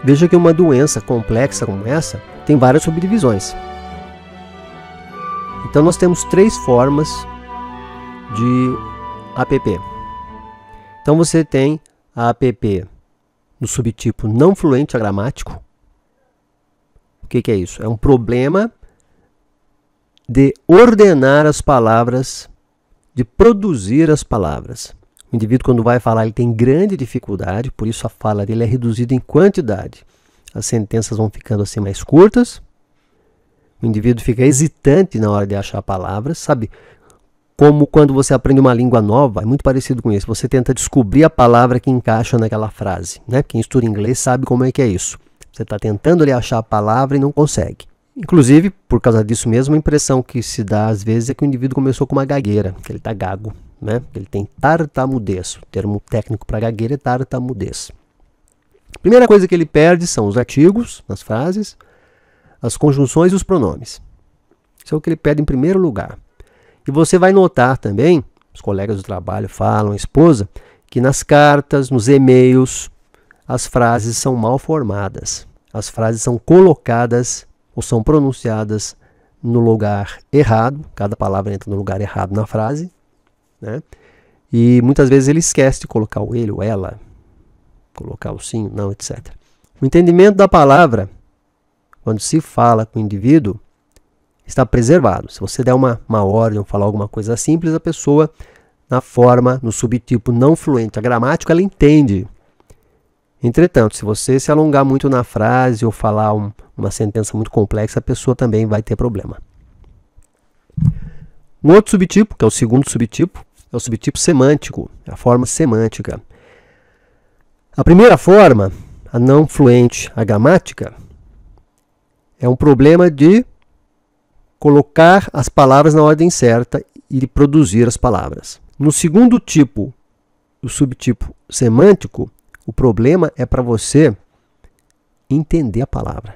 Veja que uma doença complexa como essa tem várias subdivisões. Então nós temos 3 formas de APP. Então você tem a APP no subtipo não fluente agramático. O que é isso? É um problema de ordenar as palavras, de produzir as palavras. O indivíduo, quando vai falar, ele tem grande dificuldade, por isso a fala dele é reduzida em quantidade. As sentenças vão ficando assim mais curtas. O indivíduo fica hesitante na hora de achar palavras, sabe? Como quando você aprende uma língua nova, é muito parecido com isso. Você tenta descobrir a palavra que encaixa naquela frase, né? Quem estuda inglês sabe como é que é isso. Você está tentando ali achar a palavra e não consegue. Inclusive, por causa disso mesmo, a impressão que se dá às vezes é que o indivíduo começou com uma gagueira, que ele está gago, né? Ele tem tartamudez. O termo técnico para gagueira é tartamudez. A primeira coisa que ele perde são os artigos nas frases, as conjunções e os pronomes. Isso é o que ele perde em primeiro lugar. E você vai notar também, os colegas do trabalho falam, a esposa, que nas cartas, nos e-mails, as frases são mal formadas. As frases são colocadas ou são pronunciadas no lugar errado. Cada palavra entra no lugar errado na frase, né? E muitas vezes ele esquece de colocar o ele ou ela, colocar o sim, não, etc. O entendimento da palavra, quando se fala com o indivíduo, está preservado. Se você der uma ordem ou falar alguma coisa simples, a pessoa, na forma, no subtipo não fluente agramático, ela entende. Entretanto, se você se alongar muito na frase ou falar uma sentença muito complexa, a pessoa também vai ter problema. Um outro subtipo, que é o segundo subtipo, é o subtipo semântico, é a forma semântica. A primeira forma, a não fluente agramática, é um problema de colocar as palavras na ordem certa e de produzir as palavras. No segundo tipo, o subtipo semântico, o problema é para você entender a palavra.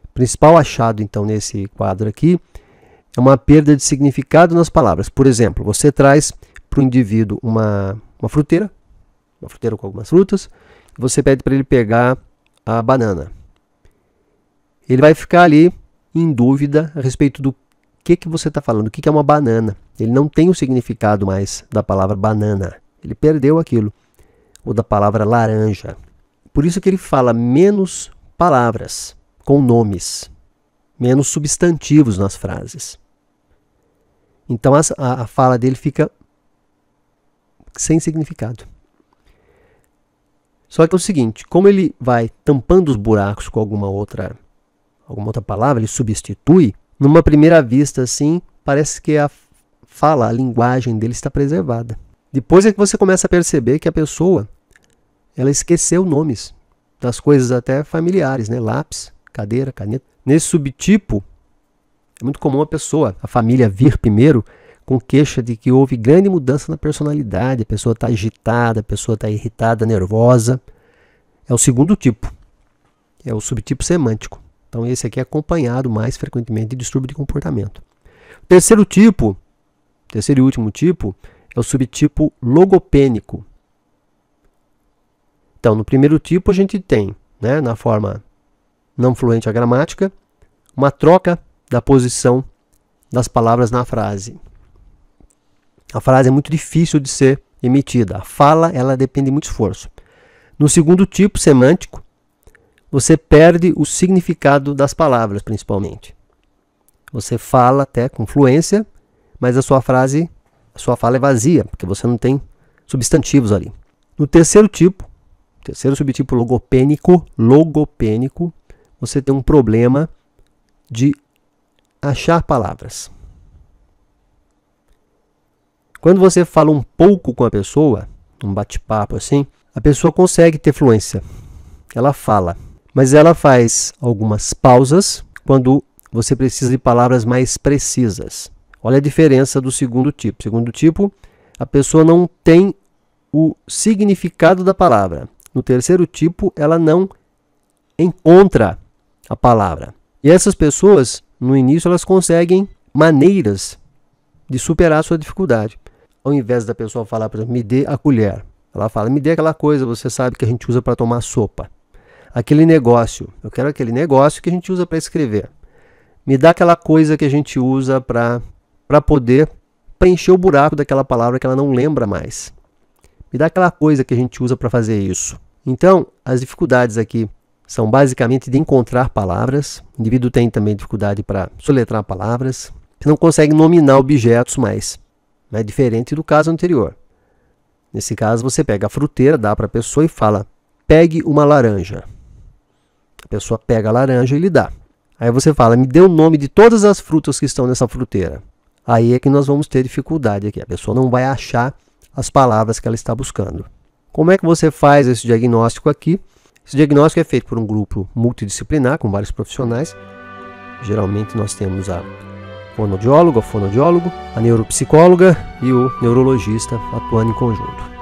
O principal achado, então, nesse quadro aqui, é uma perda de significado nas palavras. Por exemplo, você traz para o indivíduo uma fruteira com algumas frutas, e você pede para ele pegar a banana. Ele vai ficar ali em dúvida a respeito do que você está falando, o que é uma banana. Ele não tem o significado mais da palavra banana. Ele perdeu aquilo. Ou da palavra laranja. Por isso que ele fala menos palavras com nomes, menos substantivos nas frases. Então a fala dele fica sem significado. Só que é o seguinte, como ele vai tampando os buracos com alguma outra palavra, ele substitui, numa primeira vista assim, parece que a fala, a linguagem dele está preservada. Depois é que você começa a perceber que a pessoa, ela esqueceu nomes das coisas até familiares, né? Lápis, cadeira, caneta. Nesse subtipo, é muito comum a família vir primeiro com queixa de que houve grande mudança na personalidade, a pessoa está agitada, a pessoa está irritada, nervosa. É o segundo tipo, é o subtipo semântico. Então esse aqui é acompanhado mais frequentemente de distúrbio de comportamento. O terceiro e último tipo, é o subtipo logopênico. Então, no primeiro tipo a gente tem, né, na forma não fluente agramática, uma troca da posição das palavras na frase. A frase é muito difícil de ser emitida. A fala, ela depende de muito esforço. No segundo tipo, semântico, você perde o significado das palavras, principalmente. Você fala até com fluência, mas a sua fala é vazia, porque você não tem substantivos ali. No terceiro subtipo logopênico, você tem um problema de achar palavras. Quando você fala um pouco com a pessoa, um bate-papo assim, a pessoa consegue ter fluência. Ela fala, mas ela faz algumas pausas quando você precisa de palavras mais precisas. Olha a diferença do segundo tipo. Segundo tipo, a pessoa não tem o significado da palavra. No terceiro tipo, ela não encontra a palavra. E essas pessoas, no início, elas conseguem maneiras de superar a sua dificuldade. Ao invés da pessoa falar, por exemplo, me dê a colher, ela fala, me dê aquela coisa, você sabe que a gente usa para tomar sopa. aquele negócio. Eu quero aquele negócio que a gente usa para escrever. Me dá aquela coisa que a gente usa para poder preencher o buraco daquela palavra que ela não lembra mais. Me dá aquela coisa que a gente usa para fazer isso. Então, as dificuldades aqui são basicamente de encontrar palavras. O indivíduo tem também dificuldade para soletrar palavras. Você não consegue nominar objetos mais. É diferente do caso anterior. Nesse caso, você pega a fruteira, dá para a pessoa e fala, pegue uma laranja. A pessoa pega a laranja e lhe dá. Aí você fala, me dê o nome de todas as frutas que estão nessa fruteira. Aí é que nós vamos ter dificuldade aqui. A pessoa não vai achar as palavras que ela está buscando. Como é que você faz esse diagnóstico aqui? Esse diagnóstico é feito por um grupo multidisciplinar, com vários profissionais. Geralmente nós temos a fonoaudiólogo, a neuropsicóloga e o neurologista atuando em conjunto.